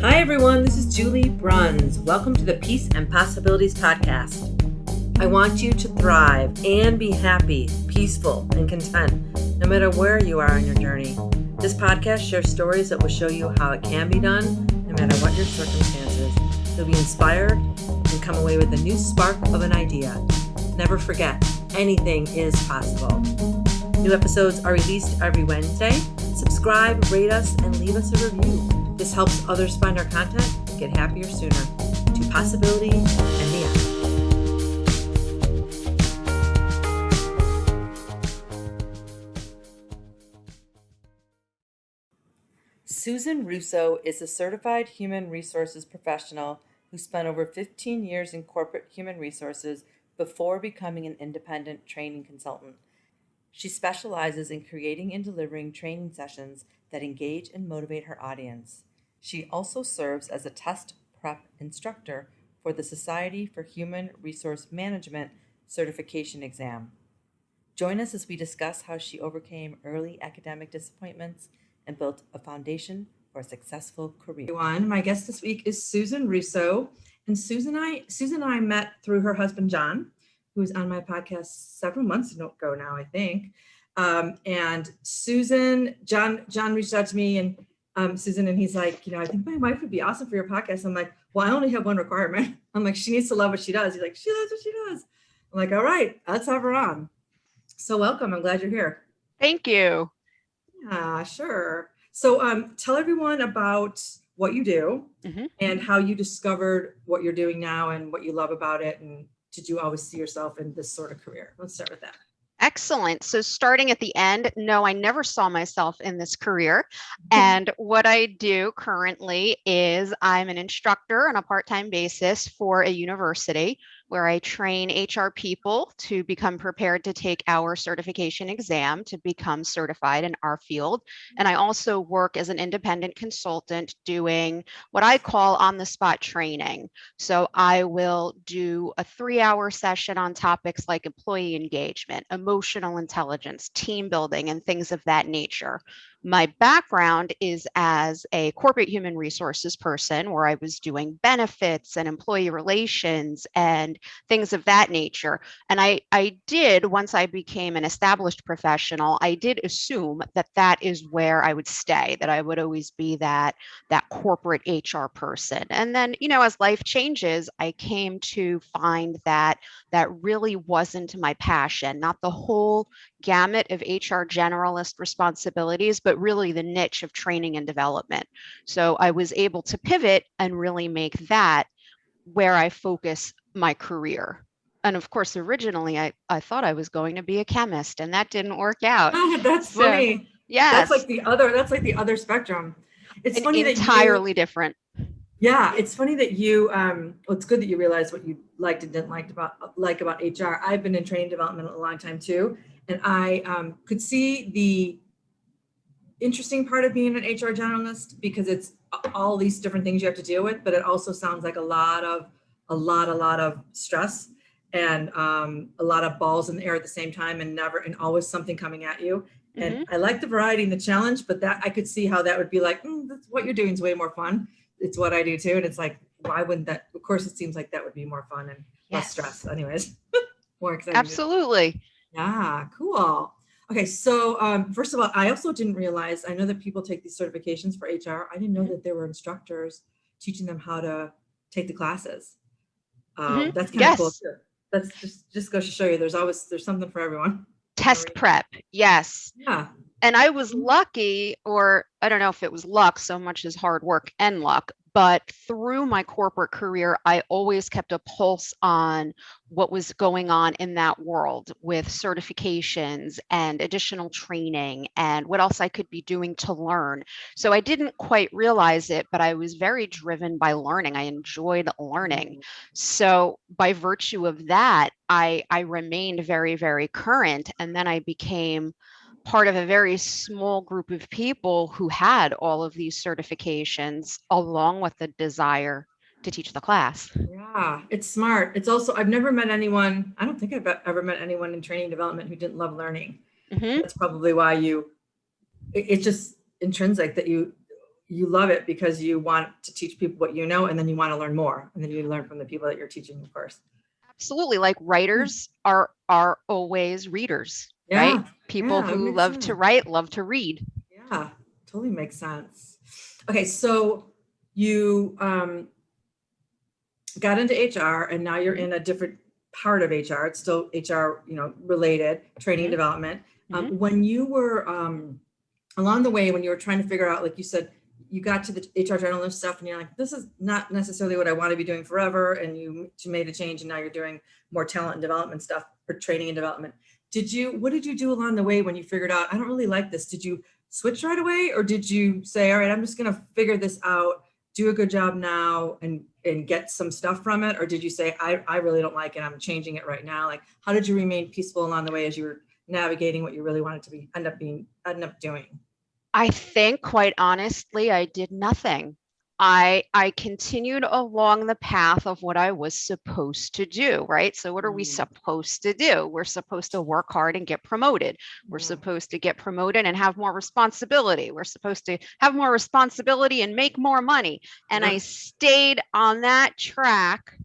Hi everyone, this is Julie Bruns. Welcome to the Peace and Possibilities podcast. I want you to thrive and be happy, peaceful, and content, no matter where you are on your journey. This podcast shares stories that will show you how it can be done, no matter what your circumstances. You'll be inspired and come away with a new spark of an idea. Never forget, anything is possible. New episodes are released every Wednesday. Subscribe, rate us, and leave us a review. This helps others find our content and get happier sooner. To possibility and beyond. Susan Russo is a certified human resources professional who spent over 15 years in corporate human resources before becoming an independent training consultant. She specializes in creating and delivering training sessions that engage and motivate her audience. She also serves as a test prep instructor for the Society for Human Resource Management certification exam. Join us as we discuss how she overcame early academic disappointments and built a foundation for a successful career. Everyone, my guest this week is Susan Russo, and Susan and I met through her husband John, who was on my podcast several months ago now, I think. And John reached out to me and Susan, and he's like, I think my wife would be awesome for your podcast. I'm like, well, I only have one requirement. I'm like, she needs to love what she does. He's like, she loves what she does. I'm like, all right, let's have her on. So welcome. I'm glad you're here. Thank you. Yeah, sure. So tell everyone about what you do and how you discovered what you're doing now and what you love about it. And did you always see yourself in this sort of career? Let's start with that. Excellent. So starting at the end, no, I never saw myself in this career. And what I do currently is I'm an instructor on a part-time basis for a university where I train HR people to become prepared to take our certification exam to become certified in our field. And I also work as an independent consultant doing what I call on-the-spot training. So I will do a 3-hour session on topics like employee engagement, emotional intelligence, team building, and things of that nature. My background is as a corporate human resources person where I was doing benefits and employee relations and things of that nature. And I did, once I became an established professional, I did assume that that is where I would stay, that I would always be that corporate HR person. And then, as life changes, I came to find that really wasn't my passion, not the whole gamut of HR generalist responsibilities, but really the niche of training and development. So I was able to pivot and really make that where I focus my career. And of course, originally I thought I was going to be a chemist, and that didn't work out. That's funny. Yes. That's like the other spectrum. It's funny that entirely different. Yeah, it's funny that you well, it's good that you realized what you liked and didn't like about HR. I've been in training development a long time too, and I could see the interesting part of being an HR generalist because it's all these different things you have to deal with, but it also sounds like a lot of stress and a lot of balls in the air at the same time and always something coming at you. And I like the variety and the challenge, but that I could see how that would be like, that's what you're doing is way more fun. It's what I do too. And it's like, why wouldn't that? Of course, it seems like that would be more fun and less stress anyways. More exciting. Absolutely. Yeah, cool. Okay, so first of all, I also didn't realize, I know that people take these certifications for HR. I didn't know that there were instructors teaching them how to take the classes. That's kind of cool too. That's just goes to show you there's something for everyone. Test prep, yes. Yeah. And I was lucky, or I don't know if it was luck so much as hard work and luck, but through my corporate career, I always kept a pulse on what was going on in that world with certifications and additional training and what else I could be doing to learn. So I didn't quite realize it, but I was very driven by learning. I enjoyed learning. So by virtue of that, I remained very, very current. And then I became part of a very small group of people who had all of these certifications along with the desire to teach the class. Yeah, it's smart. It's also, I've never met anyone, I don't think I've ever met anyone in training development who didn't love learning. That's probably why it's just intrinsic that you you love it because you want to teach people what you know, and then you want to learn more, and then you learn from the people that you're teaching, of course. Absolutely. Like writers are always readers, right? Yeah, People yeah, that who makes love to sense. write, love to read. Yeah, totally makes sense. Okay, so you got into HR, and now you're Mhm, in a different part of HR. It's still HR, related, training and mhm, development. mhm. When you were along the way, when you were trying to figure out, like you said, you got to the HR generalist stuff, and you're like, this is not necessarily what I want to be doing forever. And you made a change, and now you're doing more talent and development stuff, or training and development. What did you do along the way when you figured out, I don't really like this? Did you switch right away, or did you say, all right, I'm just going to figure this out, do a good job now, and get some stuff from it? Or did you say, I really don't like it, I'm changing it right now? Like, how did you remain peaceful along the way as you were navigating what you really wanted to end up doing? I think, quite honestly, I did nothing. I continued along the path of what I was supposed to do, right? So what are we Mm, supposed to do? We're supposed to work hard and get promoted. We're yeah, supposed to get promoted and have more responsibility. We're supposed to have more responsibility and make more money. And I yep, stayed on that track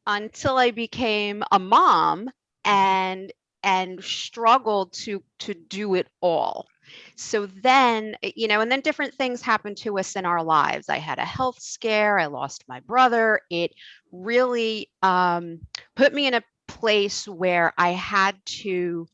until I became a mom and struggled to do it all. So then, and then different things happened to us in our lives. I had a health scare. I lost my brother. It really put me in a place where I had to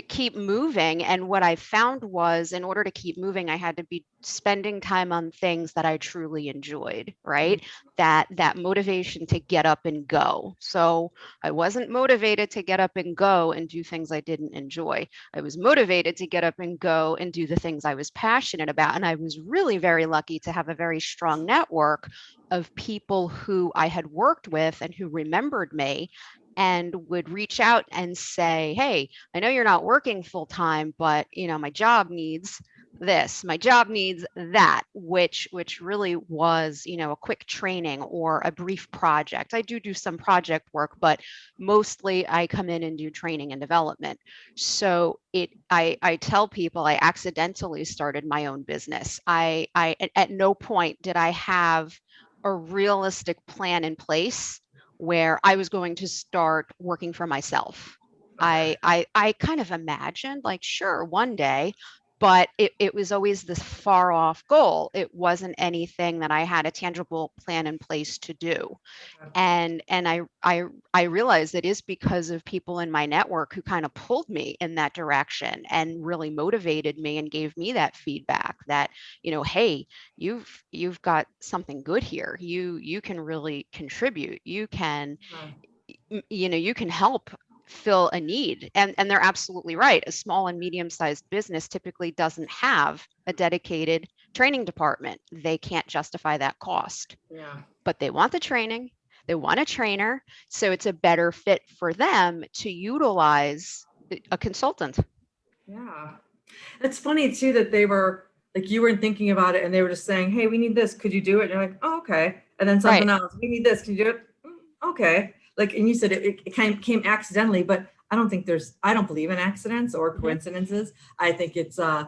keep moving. And what I found was, in order to keep moving, I had to be spending time on things that I truly enjoyed, mm, right? That motivation to get up and go. So I wasn't motivated to get up and go and do things I didn't enjoy. I was motivated to get up and go and do the things I was passionate about. And I was really very lucky to have a very strong network of people who I had worked with and who remembered me and would reach out and say, hey, I know you're not working full time, but my job needs this, my job needs that, which really was, a quick training or a brief project. I do some project work, but mostly I come in and do training and development. So I tell people I accidentally started my own business. I at no point did I have a realistic plan in place where I was going to start working for myself. okay, I kind of imagined, like, sure, one day, but it was always this far off goal. It wasn't anything that I had a tangible plan in place to do. okay, And I realized it is because of people in my network who kind of pulled me in that direction and really motivated me and gave me that feedback that, hey, you've got something good here. You can really contribute. You can okay, you can help fill a need. And they're absolutely right. A small and medium sized business typically doesn't have a dedicated training department. They can't justify that cost, yeah, but they want the training, they want a trainer, so it's a better fit for them to utilize a consultant. yeah. It's funny too that they were like, you weren't thinking about it, and they were just saying, hey, we need this, could you do it? And you're like, oh, okay. And then Right. something else, we need this, can you do it? Okay. Like, and you said it kind of came accidentally, but I don't believe in accidents or Mhm. coincidences. I think it's uh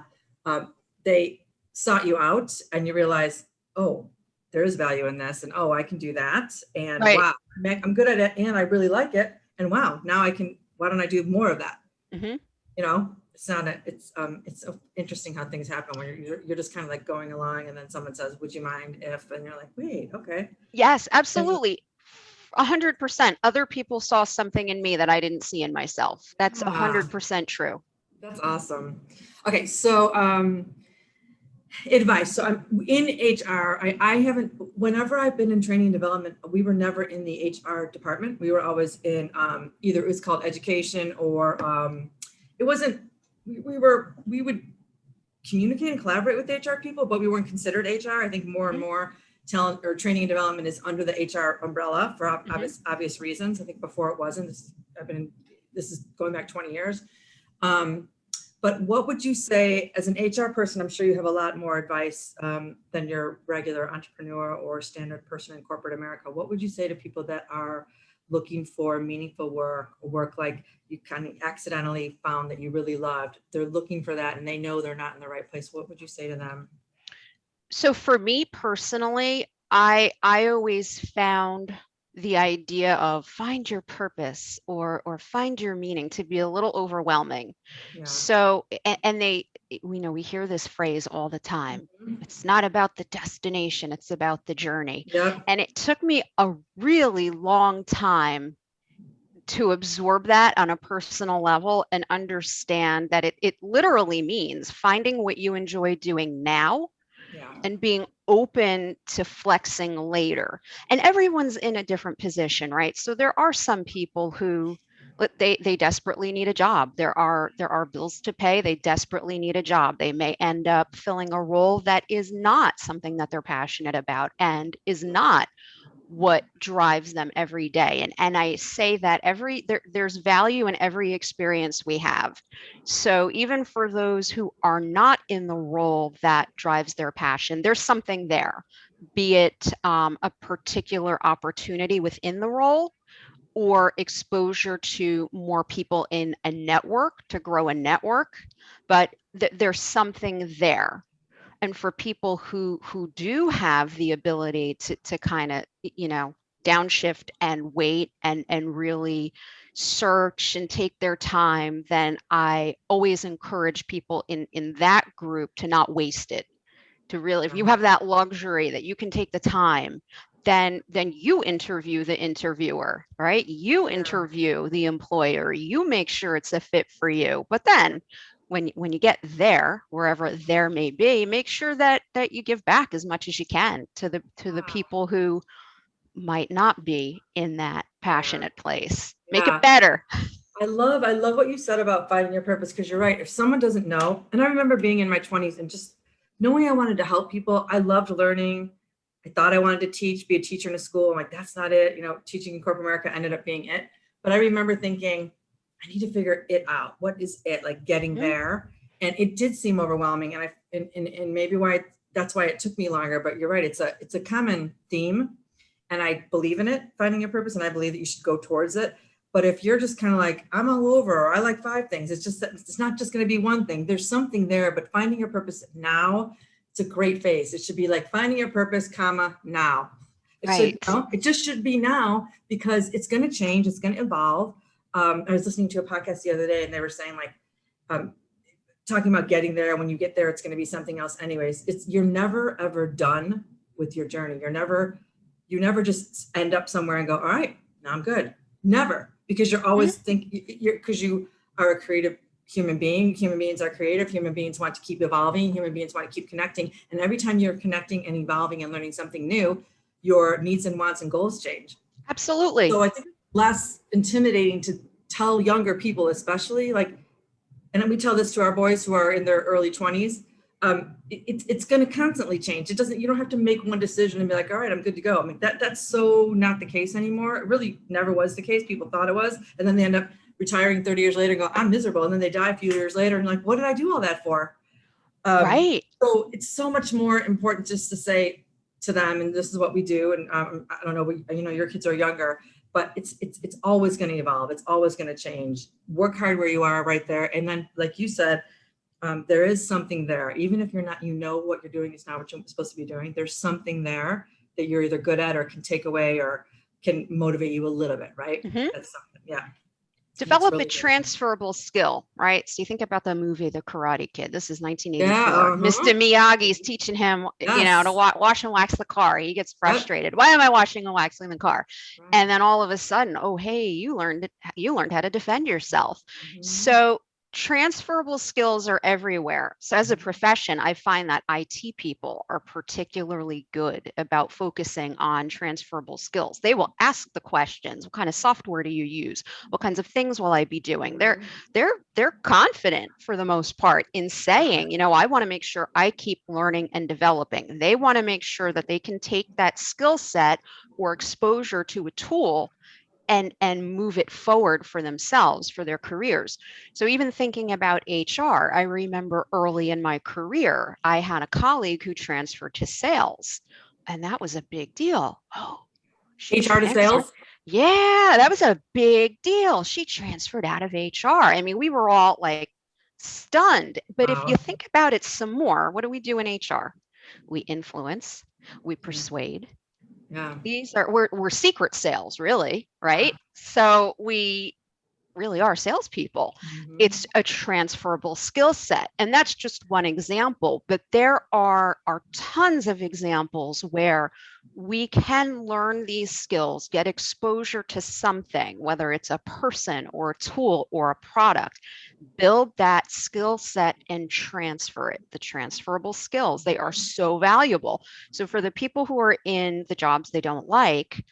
they sought you out, and you realize, oh, there is value in this, and oh, I can do that, and Right. wow, I'm good at it, and I really like it, and wow, now I can, why don't I do more of that? Mhm. It's not a, it's so interesting how things happen when you're just kind of like going along, and then someone says, would you mind if, and you're like, wait, okay. Yes, And absolutely. 100%. Other people saw something in me that I didn't see in myself. That's ah, 100% true. that's awesome. Okay, so advice. So I'm in HR. I haven't, whenever I've been in training and development, we were never in the HR department. We were always in either it was called education, or it wasn't, we would communicate and collaborate with HR people, but we weren't considered HR. I think more and Mhm. more talent or training and development is under the HR umbrella for Mhm. obvious reasons. I think before it wasn't. This is going back 20 years. Um, but what would you say as an HR person? I'm sure you have a lot more advice than your regular entrepreneur or standard person in corporate America. What would you say to people that are looking for meaningful work like you kind of accidentally found that you really loved? They're looking for that, and they know they're not in the right place. What would you say to them? So for me personally, I always found the idea of find your purpose or find your meaning to be a little overwhelming. Yeah. So and we know we hear this phrase all the time. Mhm. It's not about the destination, it's about the journey. Yep. And it took me a really long time to absorb that on a personal level and understand that it literally means finding what you enjoy doing now Yeah. and being open to flexing later. And everyone's in a different position, right? So there are some people who they desperately need a job. There are bills to pay. They desperately need a job. They may end up filling a role that is not something that they're passionate about and is not what drives them every day. And I say that there's value in every experience we have. So even for those who are not in the role that drives their passion, there's something there, be it a particular opportunity within the role or exposure to more people in a network to grow a network, but there's something there. And for people who do have the ability to kind of downshift and wait and really search and take their time, then I always encourage people in that group to not waste it, to really, if Yeah. you have that luxury that you can take the time, then you interview the interviewer, right? You Yeah. interview the employer, you make sure it's a fit for you. But then when you get there, wherever there may be, make sure that you give back as much as you can to the people who might not be in that Yeah. passionate place. Make it Yeah. better. I love what you said about finding your purpose because you're right. If someone doesn't know, and I remember being in my 20s and just knowing I wanted to help people, I loved learning. I thought I wanted to teach, be a teacher in a school. I'm like, that's not it. Teaching in corporate America ended up being it. But I remember thinking, I need to figure it out. What is it like getting Mhm. there? And it did seem overwhelming. And maybe why that's why it took me longer. But you're right. It's a common theme, and I believe in it, finding a purpose, and I believe that you should go towards it. But if you're just kind of like, I'm all over, or I like five things, it's just that it's not just going to be one thing. There's something there, but finding your purpose now, it's a great phase. It should be like finding your purpose, comma, now. It should, Right. it just should be now because it's going to change. It's going to evolve. I was listening to a podcast the other day and they were saying like, um, talking about getting there. When you get there, it's going to be something else anyways. You're never ever done with your journey. You never just end up somewhere and go, all right, now I'm good. Never, because you're Mhm. always because you are a creative human being. Human beings are creative. Human beings want to keep evolving. Human beings want to keep connecting. And every time you're connecting and evolving and learning something new, your needs and wants and goals change. Absolutely. So I think it's less intimidating to tell younger people, especially like, and we tell this to our boys who are in their early 20s. It's going to constantly change. You don't have to make one decision and be like, all right, I'm good to go. I mean, that's so not the case anymore. It really never was the case. People thought it was. And then they end up retiring 30 years later and go, I'm miserable. And then they die a few years later and like, what did I do all that for? Right. So it's so much more important just to say to them, and this is what we do. And I don't know, your kids are younger, but it's always going to evolve. It's always going to change. Work hard where you are right there. And then, like you said, there is something there. Even if you're not, what you're doing is not what you're supposed to be doing. There's something there that you're either good at or can take away or can motivate you a little bit, right? Mhm. That's something. Yeah. And it's Develop a really good. transferable skill, right? So you think about the movie The Karate Kid. This is Yeah. 1984. Mr. Miyagi's teaching him, to Yes. wash and wax the car. He gets Yep. frustrated. Why am I washing and waxing the car? Right. And then all of a sudden, oh, hey, you learned how to defend yourself. Mhm. So transferable skills are everywhere. So as a profession, I find that IT people are particularly good about focusing on transferable skills. They will ask the questions, what kind of software do you use? What kinds of things will I be doing? They're confident for the most part in saying, I want to make sure I keep learning and developing. They want to make sure that they can take that skill set or exposure to a tool and move it forward for themselves, for their careers. So even thinking about HR, I remember early in my career, I had a colleague who transferred to sales, and that was a big deal. Oh, she HR to transferred. sales. Yeah, that was a big deal. She transferred out of HR. I mean, we were all like stunned. But if you Wow. think about it some more, what do we do in HR? we influence, we Yeah. persuade. Yeah. These are we're secret sales, really, right? So we really are salespeople. Mhm. It's a transferable skill set. And that's just one example, but there are tons of examples where we can learn these skills, get exposure to something, whether it's a person or a tool or a product, build that skill set and transfer it. The transferable skills, they are so valuable. So for the people who are in the jobs they don't like,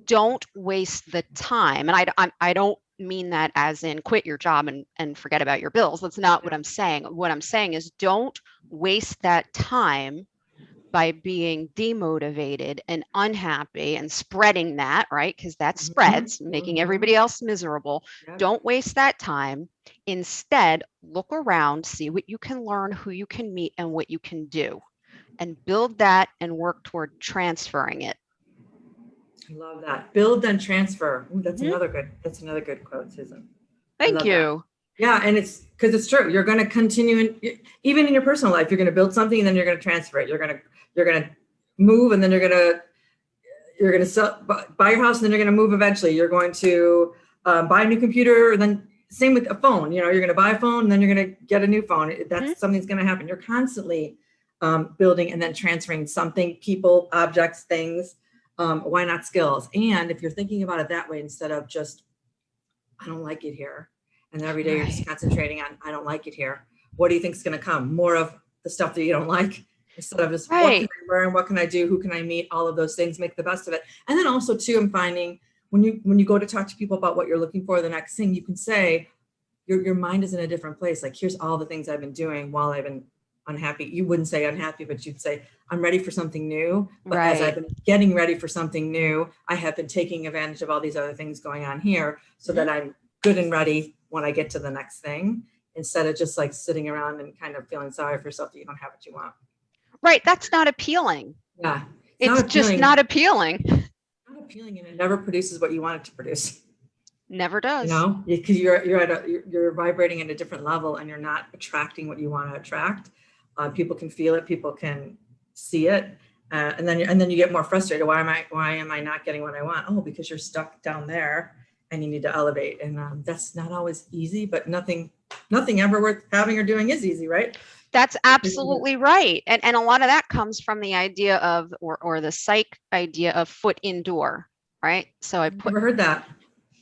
don't waste the time. And I don't mean that as in quit your job and forget about your bills. That's not what Yeah. I'm saying. What I'm saying is don't waste that time by being demotivated and unhappy and spreading that, right? Because that Mhm. spreads, making Mhm. everybody else miserable. Yep. Don't waste that time. Instead, look around, see what you can learn, who you can meet, and what you can do, and build that and work toward transferring it. I love that. Build then transfer. Ooh, Mhm. that's another good quote, Susan. I Thank love that. you. Yeah, and it's because it's true. You're going to continue even in your personal life. You're going to build something and then you're going to transfer it. You're going to move and then you're going to sell, buy your house and then you're going to move eventually. You're going to buy a new computer. And then same with a phone. You know, you're going to buy a phone and then you're going to get a new phone. Mhm. That's something's going to happen. You're constantly building and then transferring something, people, objects, things. Why not skills? And if you're thinking about it that way, instead of just, I don't like it here. And every day you're just Right. concentrating on, I don't like it here. What do you think is going to come? More of the stuff that you don't like instead of just what can Right. I learn? What can I do? Who can I meet? All of those things, make the best of it. And then also too, I'm finding when you go to talk to people about what you're looking for, the next thing you can say, your mind is in a different place. Like, here's all the things I've been doing while I've been unhappy. You wouldn't say unhappy, but you'd say, I'm ready for something new. But as I've Right. been getting ready for something new, I have been taking advantage of all these other things going on here so Mhm. that I'm good and ready when I get to the next thing, instead of just like sitting around and kind of feeling sorry for yourself that you don't have what you want. Right. That's not appealing. Yeah. It's not It's just appealing, not appealing. not appealing, and it never produces what you want it to produce. Never You does. know, because you're vibrating at a different level and you're not attracting what you want to attract. People can feel it, people can see it, and then you get more frustrated. Why am I not getting what I want? Oh, because you're stuck down there and you need to elevate. And that's not always easy, but nothing ever worth having or doing is easy, right? That's absolutely right. And a lot of that comes from the idea of or the psych idea of foot indoor, right? So I put Never heard that.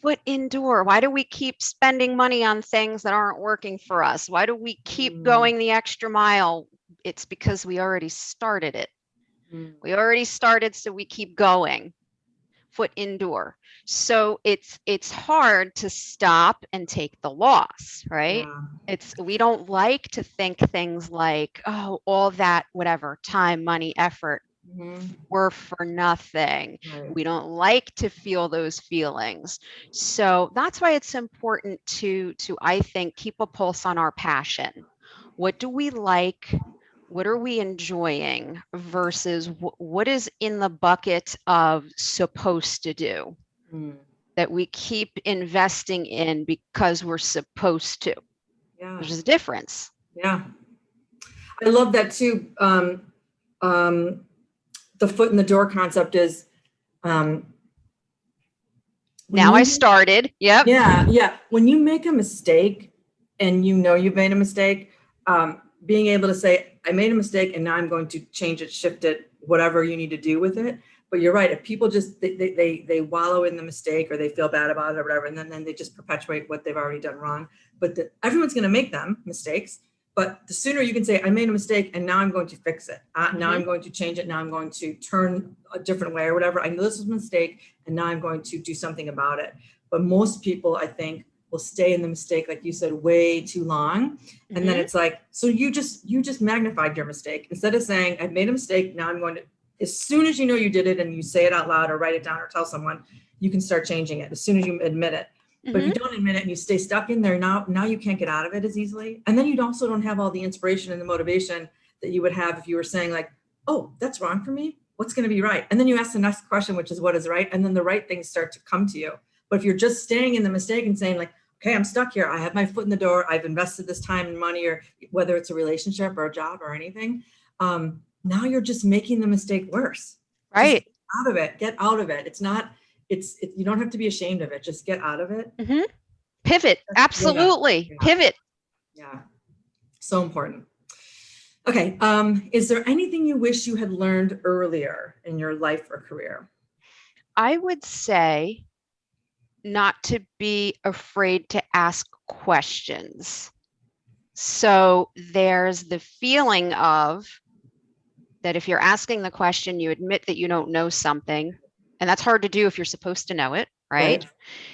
foot indoor. Why do we keep spending money on things that aren't working for us? Why do we keep Mm, going the extra mile? It's because we already started it. mm, We already started, so we keep going. Foot indoor. So it's hard to stop and take the loss, right? yeah. It's we don't like to think things like, oh, all that whatever time, money, effort Mhm. were for nothing. Right. We don't like to feel those feelings. So that's why it's important to I think keep a pulse on our passion. What do we like? What are we enjoying versus what is in the bucket of supposed to do Mm, that we keep investing in because we're supposed to? yeah. There's a difference. Yeah. I love that too. Um, the foot in the door concept is um, when Now I you started. Yep. yeah, when you make a mistake and you know you've made a mistake, being able to say, I made a mistake and now I'm going to change it, shift it, whatever you need to do with it. But you're right, if people just they wallow in the mistake or they feel bad about it or whatever, and then they just perpetuate what they've already done wrong. But everyone's going to make them mistakes. But the sooner you can say, I made a mistake and now I'm going to fix it. Now Hmm. I'm going to change it. Now I'm going to turn a different way or whatever. I know this was a mistake and now I'm going to do something about it. But most people, I think, will stay in the mistake, like you said, way too long. And then Hmm. it's like, so you just magnified your mistake. Instead of saying, I've made a mistake, now I'm going to, as soon as you know you did it and you say it out loud or write it down or tell someone, you can start changing it as soon as you admit it. But if Hmm. you don't admit it and you stay stuck in there, now you can't get out of it as easily. And then you also don't have all the inspiration and the motivation that you would have if you were saying like, oh, that's wrong for me. What's going to be right? And then you ask the next question, which is what is right? And then the right things start to come to you. But if you're just staying in the mistake and saying like, okay, I'm stuck here. I have my foot in the door. I've invested this time and money, or whether it's a relationship or a job or anything. now you're just making the mistake worse. Just Right. get out of it. Get out of it. It's not, you don't have to be ashamed of it. Just get out of it. Mm-hmm. Pivot. Yeah. Absolutely. Yeah. Pivot. Yeah. So important. Okay. Is there anything you wish you had learned earlier in your life or career? I would say not to be afraid to ask questions. So there's the feeling of that if you're asking the question, you admit that you don't know something, and that's hard to do if you're supposed to know it, right?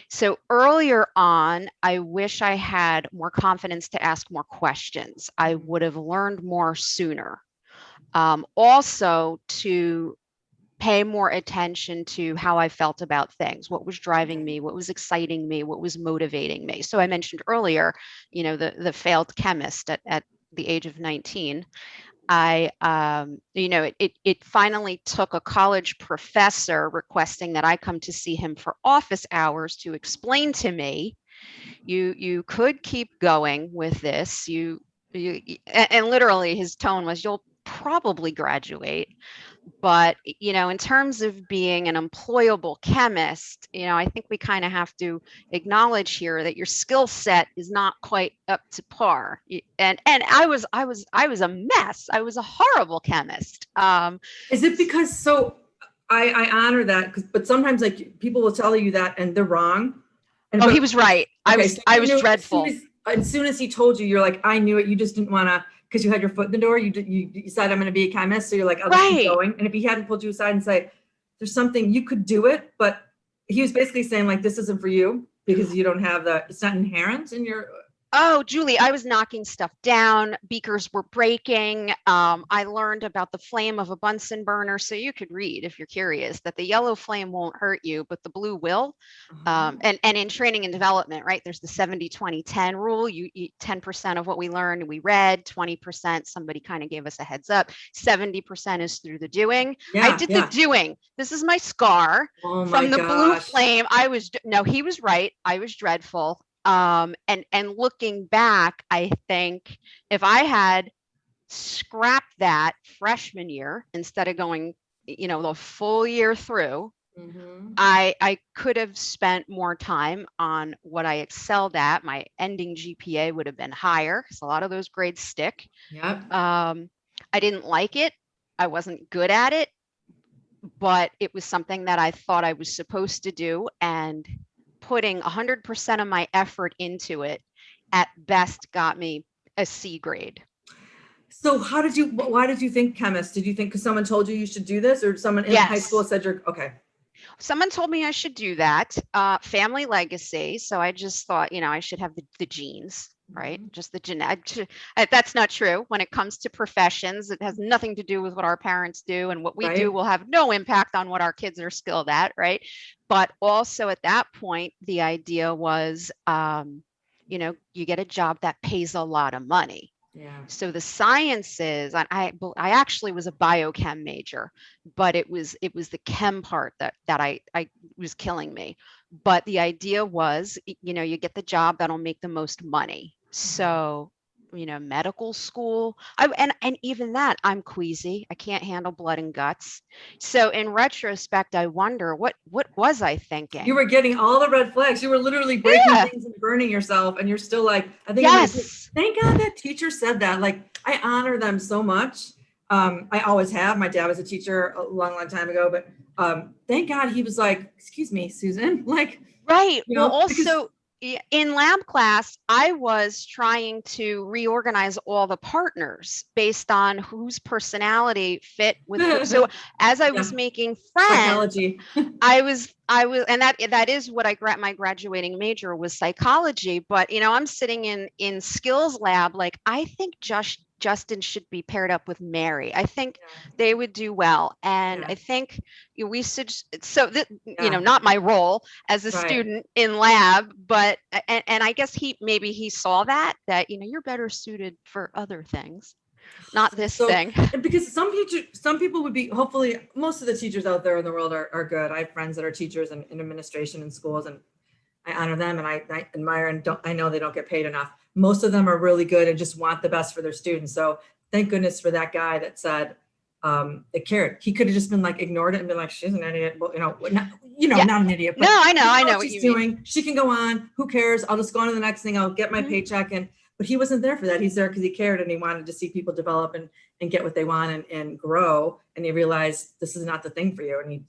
So earlier on, I wish I had more confidence to ask more questions. I would have learned more sooner. Also, to pay more attention to how I felt about things, what was driving me, what was exciting me, what was motivating me. So I mentioned earlier, the failed chemist at the age of 19. It finally took a college professor requesting that I come to see him for office hours to explain to me, you could keep going with this. And literally his tone was, you'll probably graduate. But, in terms of being an employable chemist, I think we kind of have to acknowledge here that your skill set is not quite up to par. And I was a mess. I was a horrible chemist. Is it because, so I honor that, but sometimes like people will tell you that and they're wrong. Oh, he was right. Okay, so I was knew, dreadful. As soon as he told you, you're like, I knew it. You just didn't want to, because you had your foot in the door. You decided I'm going to be a chemist. So you're like, I'll just keep going. And if he hadn't pulled you aside and say, there's something, you could do it, but he was basically saying like, this isn't for you because you don't have it's not inherent in your. Oh, Julie, I was knocking stuff down. Beakers were breaking. I learned about the flame of a Bunsen burner. So you could read, if you're curious, that the yellow flame won't hurt you, but the blue will. And in training and development, right, there's the 70-20-10 rule. You 10% of what we learned, we read, 20%, somebody kind of gave us a heads up. 70% is through the doing. I did the doing. This is my scar from the blue flame. He was right. I was dreadful. And looking back, I think if I had scrapped that freshman year instead of going, the full year through, I could have spent more time on what I excelled at. My ending GPA would have been higher because a lot of those grades stick. Yep. I didn't like it. I wasn't good at it, but it was something that I thought I was supposed to do, and putting 100% of my effort into it at best got me a C grade. So why did you think chemist? Did you think because someone told you should do this, or someone in high school said you're okay? Someone told me I should do that. Family legacy. So I just thought, I should have the genes, right? Just the genetic. That's not true. When it comes to professions, it has nothing to do with what our parents do, and what we do will have no impact on what our kids are skilled at, right? But also at that point, the idea was, you get a job that pays a lot of money. Yeah. So the sciences, I actually was a biochem major, but it was the chem part that I was killing me. But the idea was, you get the job that'll make the most money. So, medical school. And even that, I'm queasy. I can't handle blood and guts. So in retrospect, I wonder what was I thinking? You were getting all the red flags. You were literally breaking things and burning yourself, and you're still like, I think. Yes. Thank God that teacher said that. Like, I honor them so much. I always have. My dad was a teacher a long time ago, but thank God he was like, excuse me, Susan. Like, right. Well, also in lab class, I was trying to reorganize all the partners based on whose personality fit with. So as I was making friends, psychology. I was, and that is what my graduating major was, psychology. But I'm sitting in skills lab, like, I think Justin should be paired up with Mary. I think they would do well. And I think we should, not my role as a student in lab, but, and I guess he saw that, you're better suited for other things, not this thing. Because some people would be, hopefully most of the teachers out there in the world are good. I have friends that are teachers and in administration in schools, and I honor them, and I admire, and I know they don't get paid enough. Most of them are really good and just want the best for their students. So thank goodness for that guy that said, it cared. He could have just been like ignored it and been like, she's an idiot. Well, Yeah. not an idiot. But No, I know what what she's you mean. doing. She can go on. Who cares? I'll just go on to the next thing. I'll get my paycheck. But he wasn't there for that. He's there because he cared and he wanted to see people develop and get what they want and grow. And he realized this is not the thing for you. And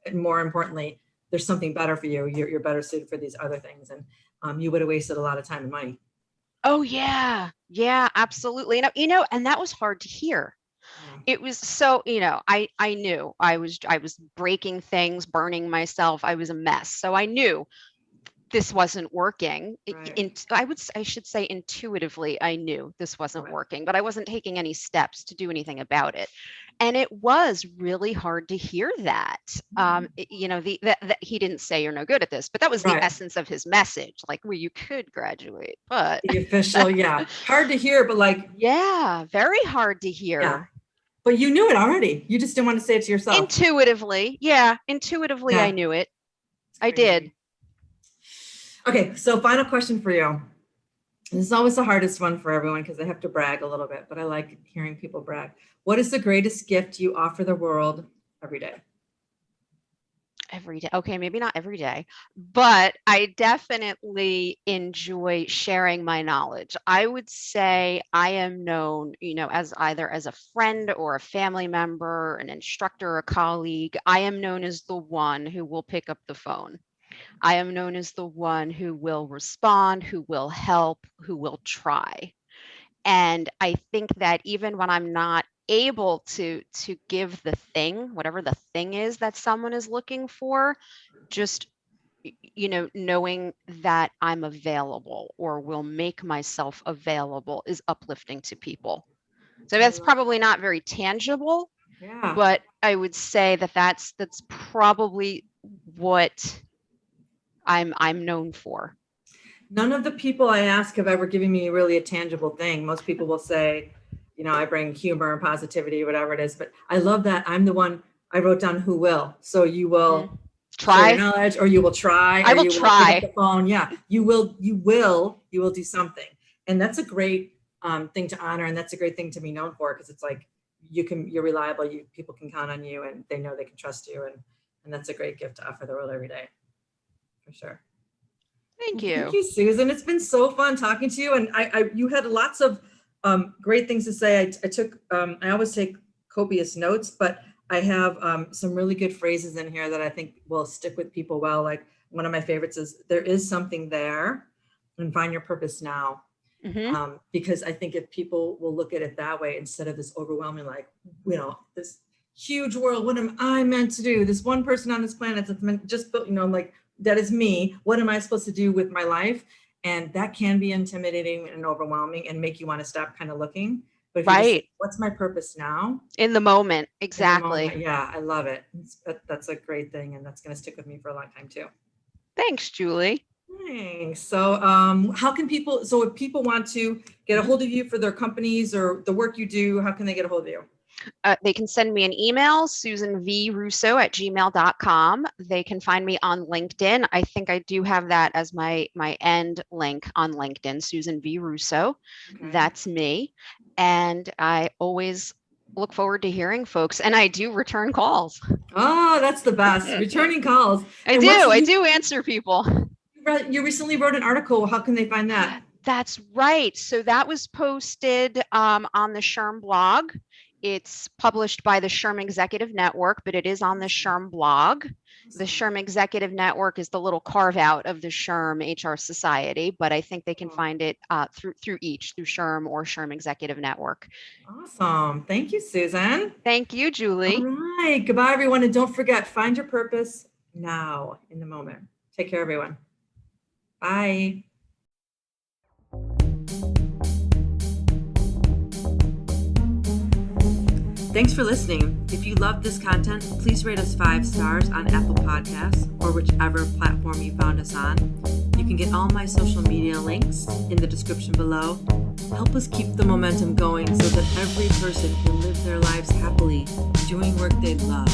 and more importantly, there's something better for you. You're better suited for these other things. And you would have wasted a lot of time and money. Oh yeah. Yeah, absolutely. And that was hard to hear. It was so, I knew I was breaking things, burning myself. I was a mess. So I knew this wasn't working. Right. I should say intuitively, I knew this wasn't working, but I wasn't taking any steps to do anything about it. And it was really hard to hear that. That he didn't say you're no good at this, but that was the essence of his message. Like, well, you could graduate, but the official, hard to hear, but very hard to hear. Yeah. But you knew it already. You just didn't want to say it to yourself. Intuitively. Yeah. Intuitively, I knew it. I did. Okay. So final question for you. This is always the hardest one for everyone because they have to brag a little bit, but I like hearing people brag. What is the greatest gift you offer the world every day? Every day. Okay, maybe not every day, but I definitely enjoy sharing my knowledge. I would say I am known, as either as a friend or a family member, an instructor, or a colleague. I am known as the one who will pick up the phone. I am known as the one who will respond, who will help, who will try. And I think that even when I'm not able to give the thing, whatever the thing is that someone is looking for, just knowing that I'm available or will make myself available is uplifting to people. So that's probably not very tangible, but I would say that that's probably what I'm known for. None of the people I ask have ever given me really a tangible thing. Most people will say, I bring humor and positivity, whatever it is. But I love that I'm the one. I wrote down who will. So you will try share your knowledge, or you will try. I will try. Pick up the phone. Yeah, you will do something, and that's a great thing to honor, and that's a great thing to be known for because it's like you're reliable. People can count on you, and they know they can trust you, and that's a great gift to offer the world every day, for sure. Thank you. Thank you, Susan. It's been so fun talking to you, and you had lots of great things to say. I always take copious notes, but I have some really good phrases in here that I think will stick with people well. Like one of my favorites is, there is something there, and find your purpose now. Because I think if people will look at it that way, instead of this overwhelming, this huge world, what am I meant to do? This one person on this planet that's meant just built, that is me. What am I supposed to do with my life? And that can be intimidating and overwhelming and make you want to stop kind of looking. But if you just say, what's my purpose now? In the moment. Exactly. Yeah, I love it. That's a great thing. And that's going to stick with me for a long time too. Thanks, Julie. Thanks. So if people want to get a hold of you for their companies or the work you do, how can they get a hold of you? They can send me an email, susanvrusso@gmail.com. They can find me on LinkedIn. I think I do have that as my end link on LinkedIn, Susan V. Russo. Okay. That's me. And I always look forward to hearing folks. And I do return calls. Oh, that's the best. Returning calls. I do answer people. You recently wrote an article. How can they find that? That's right. So that was posted on the SHRM blog. It's published by the SHRM Executive Network, but it is on the SHRM blog. The SHRM Executive Network is the little carve out of the SHRM HR Society, but I think they can find it through SHRM or SHRM Executive Network. Awesome. Thank you, Susan. Thank you, Julie. All right. Goodbye, everyone. And don't forget, find your purpose now, in the moment. Take care, everyone. Bye. Thanks for listening. If you love this content, please rate us 5 stars on Apple Podcasts or whichever platform you found us on. You can get all my social media links in the description below. Help us keep the momentum going so that every person can live their lives happily, doing work they love.